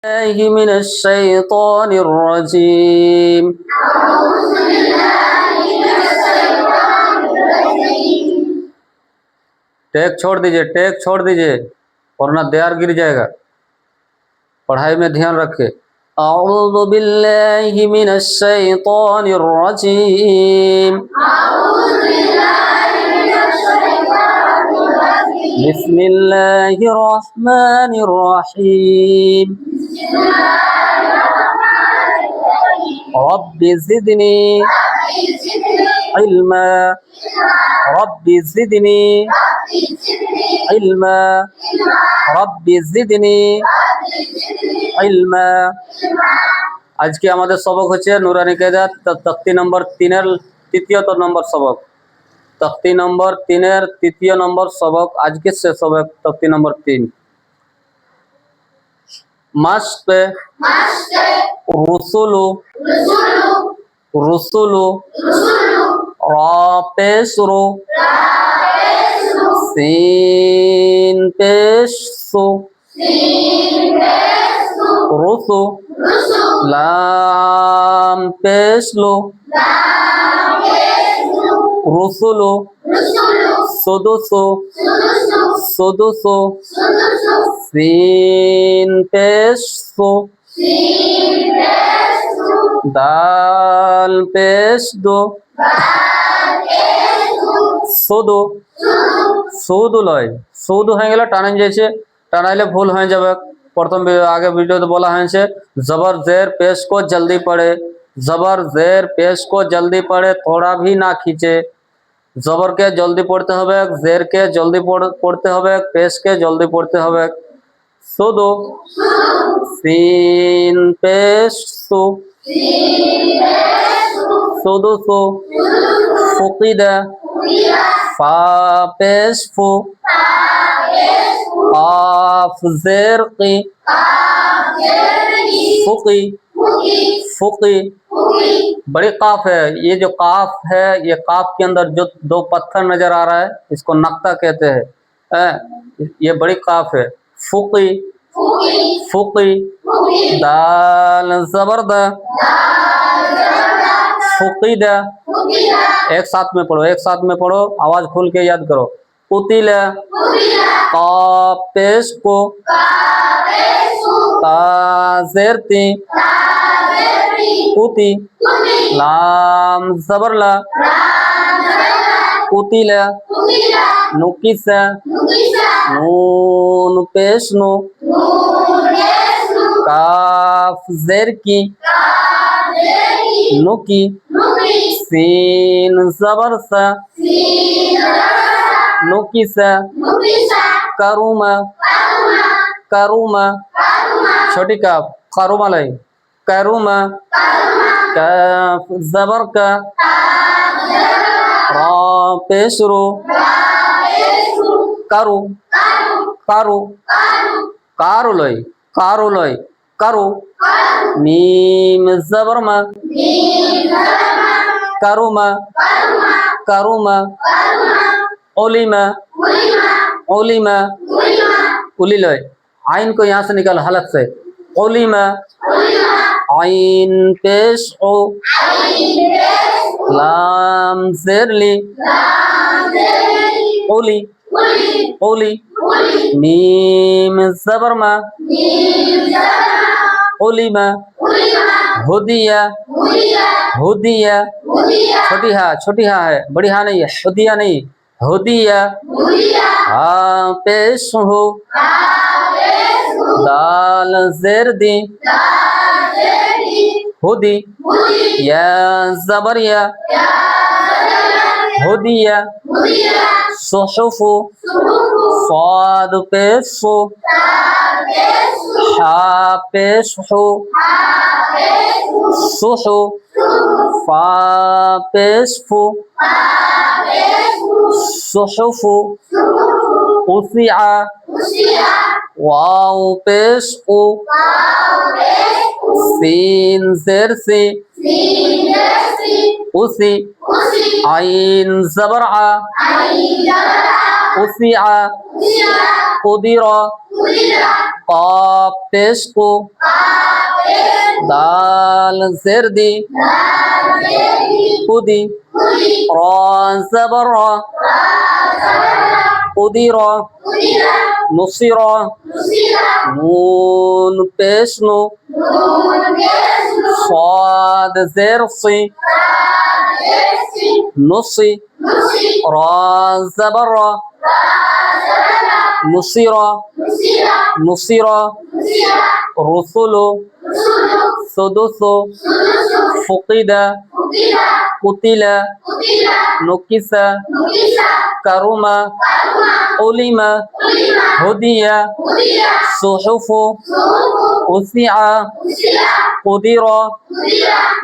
الله من الشيطان الرجيم take छोड़ दीजिए वरना देर गिर जाएगा। पढ़ाई में ध्यान रखे। अऊज़ु बिल्लाहि मिनश शैतानिर रजीम बिस्मिल्लाहिर रहमानिर रहीम रब्बि ज़िदनी इल्मा रब्बि ज़िदनी इल्मा रब्बि ज़िदनी इल्मा। आज के आमादेर सबक होच्छे नुरानी कायदा तख्ती नम्बर 3 एर तृतीय नम्बर सबक। तख्ती नम्बर 3 एर तृतीय नम्बर सबक आज के शेष सबक तख्ती नम्बर 3। मस्त रुसुलु रुसुलु रापेशरु सीन पेशु रुसु लाम पेशलु रुसुलु सुदुसु सुदुसु सीन पेशु दाल पेशदु सुदु सुदु लय सुदु হয়ে গেল টানান যাচ্ছে টানাইলে ভুল হয়ে যাবে। प्रथम आगे वीडियो तो बोला है जबर जेर पेश को जल्दी पढ़े जबर जेर पेश को जल्दी पढ़े थोड़ा भी ना खींचे। जबर के जल्दी पढ़ते হবে जेर के जल्दी पढ़ते হবে पेश के जल्दी पढ़ते হবে। सुदु सीन पेश सु सुदुसु फुकिदा फा पेश फु काफ ज़ेर की फुकी फुकी बड़ी काफ है। ये जो काफ है ये काफ के अंदर जो दो पत्थर नजर आ रहा है इसको नक्ता कहते हैं। ये बड़ी काफ है। फुकी फुकी दाल ज़बरदा फुकीदा। एक साथ में पढ़ो आवाज खोल के याद करो। कुतिला पेश को ताज़ेरती कुती लाम ज़बरला कुतिला नुकिसा नून पेश नु काफ ज़ेर की नुकी सीन ज़बर सा नुकिसा करुमा करुमा छोटी काफ करुमा लाई करुमा काफ ज़बर का रा पेशरो करु करु कारू लाई करु मीम ज़बरमा करुमा करुमा ओलिमा ओलिमा उली लय आइन को यहाँ से निकाल हलक से ओलिमा आइन पेश ओ लाम ज़ेरली ओली ओली मीम ज़बरमा ओलिमा हुदिया हुदिया छोटी हा है बड़ी हा नहीं है हुदिया नहीं हुदिया हाँ पेश हो दाल ज़ेर दी हुदी या ज़बरिया हुदिया सुहुफु साद पेशु हा पेशु सुहु फा पेशु सुहुफु उसिआ वाव पेश उ सीन ज़ेर सी उसी आइन ज़बर आ उसिआ कुदिर काफ पेश को दाल ज़ेरदी कुदी रा ज़बर कुदिर नुसिर नून पेश नु صاد زير صي نصي را زبر را نصير نصير رسل سدس فقد قتل نكس كرم علم هدي صحف وسع قدر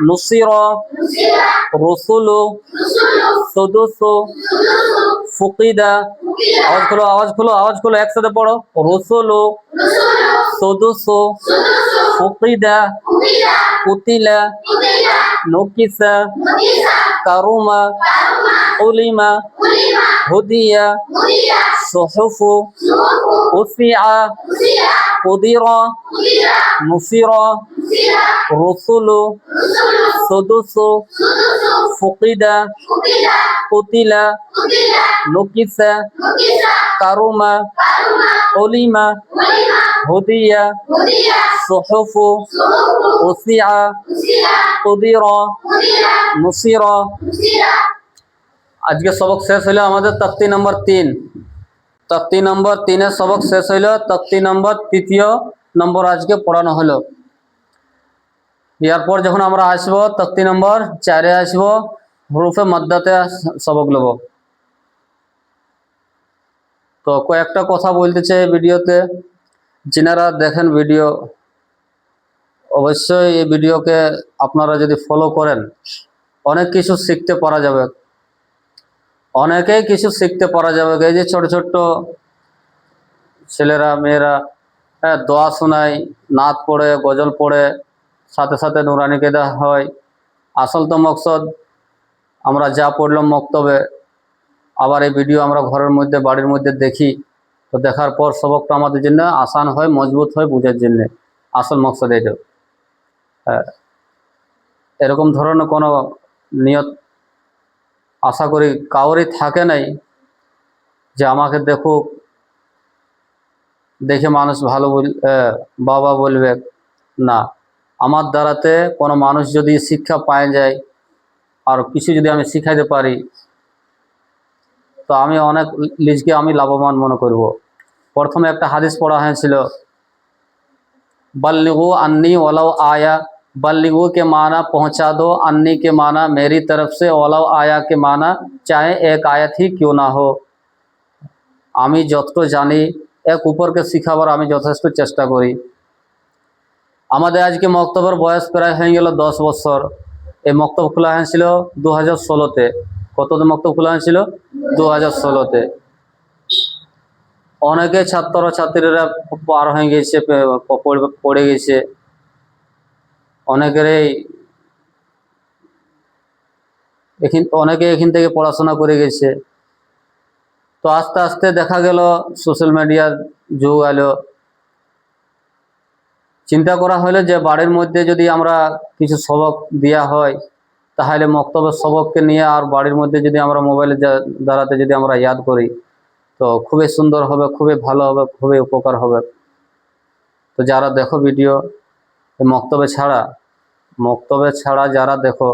نصر رسل سدس فقد आवाज खोलो एक साथ पढ़ो रसुल सदुस फुकिदा कुतिल नुकिस करुम उलिम हुदिया सुहुफ उसिआ कुदिर नुसिर रसुल सदुस फुकिदा कुतिल नुकिस करुम उलिम हुदिया सुहुफ उसिआ कुदिर नुसिर। आज के सबक शेष हलो आमादेर तख्ती नम्बर 3 तख्ती नम्बर 3 सबक शेष हलो तख्ती नम्बर 3 नम्बर आज के पढ़ानो हलो। यारपर जखन आमरा आसबो तख्ती नम्बर 4 आसबो হুরুফে মাদ্দাতে सबक लेब। तो কয়েকটা কথা বলতে চাই ভিডিওতে, যিনারা দেখেন ভিডিও অবশ্যই এই ভিডিওকে আপনারা যদি ফলো করেন অনেক কিছু শিখতে পারা যাবে, অনেকেই কিছু শিখতে পারা যাবে। এই যে ছোট ছোট ছেলেরা মেয়েরা দোয়া শোনায়, নাত পড়ে, গজল পড়ে, সাথে সাথে নুরানি কেদা হয়। আসল তো মকসদ আমরা যা পড়লাম মক্তবে, আবার এই ভিডিও আমরা ঘরের মধ্যে বাড়ির মধ্যে দেখি, তো দেখার পর সবকটা আমাদের জন্য আসান হয়, মজবুত হয় বোঝার জন্য। আসল মকসদ এটা। এরকম ধরনের কোনো নিয়ত আশা করি কাউরই থাকে নাই যে আমাকে দেখুক, দেখে মানুষ ভালো বাবা বলবে না। আমার দ্বারাতে কোনো মানুষ যদি শিক্ষা পায় যায় আর কিছু যদি আমি শিখাইতে পারি তো আমি অনেক নিজকে আমি লাভবান মনে করব। প্রথমে একটা হাদিস পড়া হয়েছিল, बल्लिगु अन्नी वलाउ आया। बल्लिगु के माना पहुँचा दो, अन्नी के माना मेरी तरफ से, वलाउ आया के माना चाहे एक आयत ही क्यों ना हो। आमी যতটুকু জানি এক উপরকে শিখাবার আমি যথেষ্ট চেষ্টা করি। আমাদের আজকে মক্তবের বয়স প্রায় হয়ে গেল 10 বছর। এই মক্তব খোলা হয়েছিল 2016-তে। কততে মক্তব খোলা হয়েছিল? 2016-তে। অনেকে ছাত্র ছাত্রীরা পার হয়ে গেছে, পড়ে গেছে, অনেকে এখান থেকে পড়াশোনা করে গেছে। তো আস্তে আস্তে দেখা গেল সোশ্যাল মিডিয়ার যুগ এলো। চিন্তা করা হলো যে বাড়ির মধ্যে যদি আমরা কিছু সবক দেওয়া হয় তাহলে মক্তবের সবককে নিয়ে আর বাড়ির মধ্যে যদি আমরা মোবাইলের দ্বারাতে যদি আমরা ইয়াদ করি তো খুবই সুন্দর হবে, খুবই ভালো হবে, খুবই উপকার হবে। তো যারা দেখো ভিডিও মক্তবে ছাড়া যারা দেখো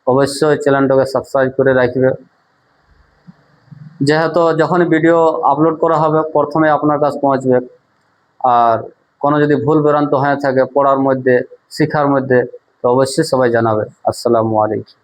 অবশ্যই চ্যানেলটাকে সাবস্ক্রাইব করে রাখবে, যেহেতু যখন ভিডিও আপলোড করা হবে প্রথমে আপনার কাছে পৌঁছবে। আর কোনো যদি ভুল ভ্রান্ত হয়ে থাকে পড়ার মধ্যে, শিক্ষার মধ্যে, তো অবশ্যই সবাই জানাবে। আসসালামু আলাইকুম।